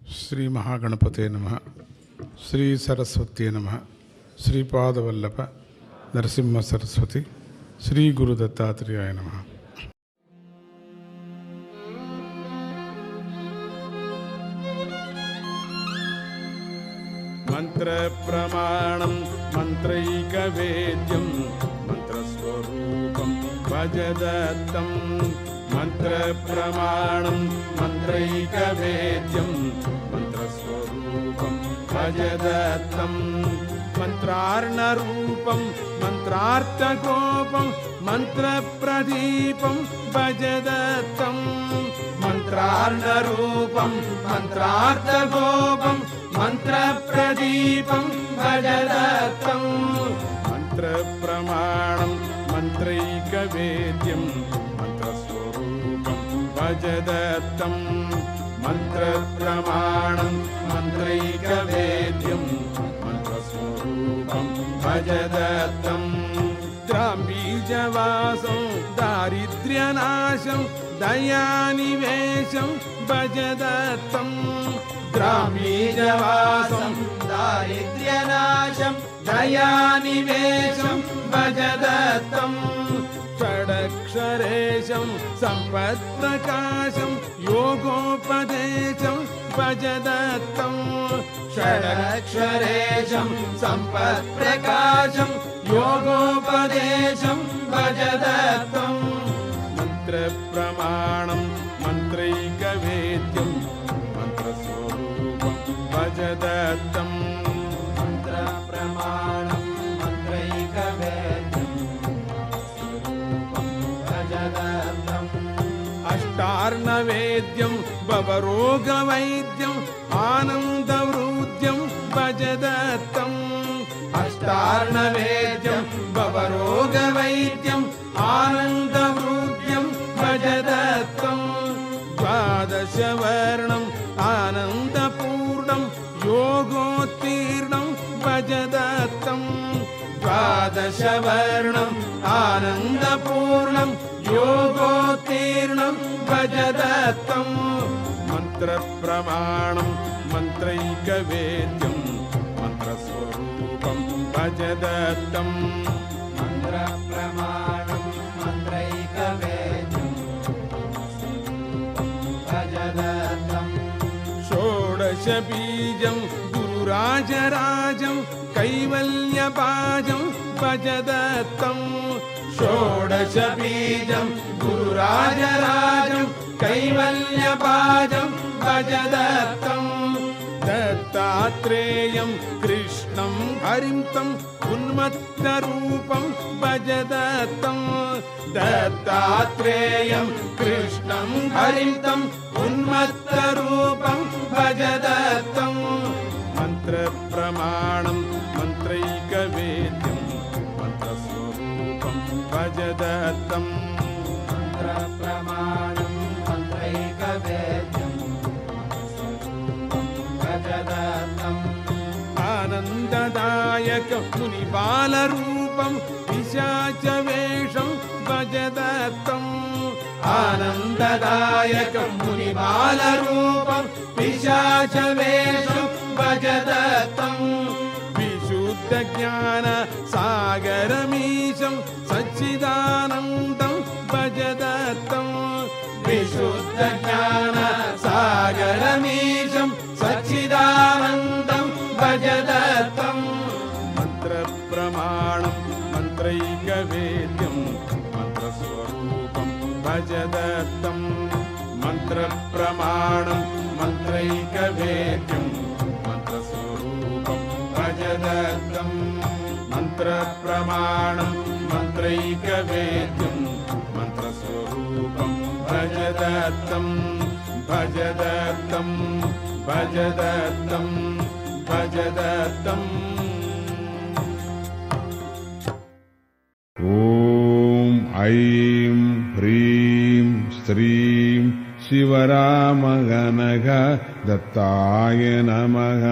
ಶ್ರೀ ಮಹಾಗಣಪತೆ ನಮಃ. ಶ್ರೀ ಸರಸ್ವತಿಯೇ ನಮಃ. ಶ್ರೀಪಾದವಲ್ಲಭ ನರಸಿಂಹ ಸರಸ್ವತಿ. ಶ್ರೀ ಗುರು ದತ್ತಾತ್ರೇಯಾಯ ನಮಃ. ಮಂತ್ರ ಪ್ರಮಾಣಂ ಮಂತ್ರೈಕವೇದ್ಯಂ ಮಂತ್ರಸ್ವರೂಪಂ ಭಜದತ್ತಂ. ಮಂತ್ರ ಪ್ರಮಾಣಂ ಮಂತ್ರೈಕವೇದ್ಯಂ ಮಂತ್ರಸ್ವರೂಪಂ ಭಜದತ್ತಂ. ಮಂತ್ರಾರ್ಣರೂಪಂ ಮಂತ್ರಾರ್ಥಗೋಪಂ ಮಂತ್ರಪ್ರದೀಪಂ ಭಜದತ್ತಂ. ಮಂತ್ರಾರ್ಣರೂಪಂ ಮಂತ್ರಾರ್ಥಗೋಪಂ ಮಂತ್ರಪ್ರದೀಪಂ ಭಜದತ್ತಂ. ಮಂತ್ರ ಪ್ರಮಾಣಂ ಮಂತ್ರೈಕವೇದ್ಯಂ ಮಂತ್ರಸ್ವರೂಪಂ ಭಜದತ್ತಂ. ಮಂತ್ರ ಪ್ರಮಾಣಂ ಮಂತ್ರೈಕವೇದ್ಯಂ ಮಂತ್ರಸ್ವರೂಪಂ ಭಜದತ್ತಂ. ದ್ರಾಂಬೀಜವಾಸಂ ದಾರಿದ್ರ್ಯನಾಶಂ ದಯಾನಿವೇಶಂ ಭಜದತ್ತಂ. ದ್ರಾಂಬೀಜವಾಸಂ ದಾರಿದ್ರ್ಯನಾಶಂ ದಯಾನಿವೇಶಂ ಭಜದತ್ತಂ. ಷಡಕ್ಷರೇಶಂ ಸಂಪತ್ಪ್ರಕಾಶಂ ಯೋಗೋಪದೇಶಂ ಭಜದತ್ತಂ. ಷಡಕ್ಷರೇಶಂ ಸಂಪತ್ಪ್ರಕಾಶಂ ಯೋಗೋಪದೇಶಂ ಭಜದತ್ತಂ. ಮಂತ್ರ ಪ್ರಮಾಣಂ ಮಂತ್ರೈಕವೇದ್ಯಂ ಮಂತ್ರಸ್ವರೂಪಂ ಭಜದತ್ತಂ. ಮಂತ್ರ ಪ್ರಮಾಣಂ ಮಂತ್ರೈಕವೇದ್ಯಂ ಮಂತ್ರಸ್ವರೂಪಂ ಭಜದತ್ತಂ. ಅಷ್ಟಾರ್ಣವೇದ್ಯಂ ಭವರೋಗವೈದ್ಯಂ ಆನಂದವೃದ್ಧ್ಯಂ ಭಜದತ್ತಂ. ಅಷ್ಟಾರ್ಣವೇದ್ಯಂ ಭವರೋಗವೈದ್ಯಂ ಆನಂದವೃದ್ಧ್ಯಂ ಭಜದತ್ತಂ. ದ್ವಾದಶವರ್ಣಂ ಆನಂದಪೂರ್ಣಂ ಯೋಗೋತ್ತೀರ್ಣಂ ಭಜದತ್ತಂ. ದ್ವಾದಶವರ್ಣಂ ಆನಂದಪೂರ್ಣಂ ಯೋಗೋತ್ತೀರ್ಣಂ ಭಜದತ್ತಂ. ಮಂತ್ರ ಪ್ರಮಾಣಂ ಮಂತ್ರೈಕವೇದ್ಯಂ ಮಂತ್ರಸ್ವರೂಪಂ ಭಜದತ್ತಂ. ಮಂತ್ರ ಪ್ರಮಾಣಂ ಮಂತ್ರೈಕವೇದ್ಯಂ ಭಜದತ್ತಂ. ಷೋಡಶ ಬೀಜಂ ಗುರುರಾಜರಾಜಂ ಕೈವಲ್ಯಪಾಜಂ ಭಜದತ್ತಂ. ಷೋಡಶ ಬೀಜಂ ಗುರುರಾಜರಾಜಂ ಕೈವಲ್ಯಪಾಜಂ ಭಜದತ್ತಂ. ದತ್ತಾತ್ರೇಯಂ ಕೃಷ್ಣಂ ಹರಿಂ ತಂ ಉನ್ಮತ್ತರೂಪಂ ಭಜದತ್ತಂ. ದತ್ತಾತ್ರೇಯಂ ಕೃಷ್ಣಂ ಹರಿಂ ತಂ ಉನ್ಮತ್ತರೂಪಂ ಭಜದತ್ತಂ. ಮಂತ್ರ ಪ್ರಮಾಣಂ ಮಂತ್ರೈಕವೇದ್ಯಂ ಮಂತ್ರಸ್ವರೂಪಂ ಭಜದತ್ತಂ. ಮಂತ್ರ ಪ್ರಮಾಣಂ ಮಂತ್ರೈಕವೇದ್ಯಂ ಮಂತ್ರಸ್ವರೂಪಂ ಭಜದತ್ತಂ. ಆನಂದದಾಯಕಂ ಮುನಿಬಾಲರೂಪಂ ಪಿಶಾಚವೇಷಂ ಭಜದತ್ತಂ. ಆನಂದದಾಯಕಂ ಮುನಿಬಾಲರೂಪಂ ಪಿಶಾಚವೇಷಂ ಭಜದತ್ತಂ. ವಿಶುದ್ಧ ಜ್ಞಾನ ಸಾಗರಮೀಶಂ ಸಚ್ಚಿದಾನಂದಂ ಭಜದತ್ತಂ. ವಿಶುದ್ಧ ಜ್ಞಾನ ಸಾಗರಮೀಶಂ ಸಚ್ಚಿದಾನಂದಂ ಭಜದತ್ತಂ. ಮಂತ್ರ ಪ್ರಮಾಣಂ ಮಂತ್ರೈಕವೇದ್ಯಂ ಮಂತ್ರಸ್ವರೂಪಂ ಭಜದತ್ತಂ. ಮಂತ್ರ ಪ್ರಮಾಣಂ ಮಂತ್ರೈಕವೇದ್ಯಂ ಮಂತ್ರಸ್ವರೂಪಂ ಭಜದತ್ತಂ. ಮಂತ್ರ ಪ್ರಮಾಣಂ ಮಂತ್ರೈಕವೇದ್ಯಂ ಮಂತ್ರಸ್ವರೂಪಂ ಭಜದತ್ತಂ. ಭಜದತ್ತಂ ಭಜದತ್ತಂ ಭಜದತ್ತಂ. ಓಂ ಐಂ ಹ್ರೀಂ ಶ್ರೀಂ ಶಿವರಾಮಗನಘ ದತ್ತಾಯ ನಮಃ.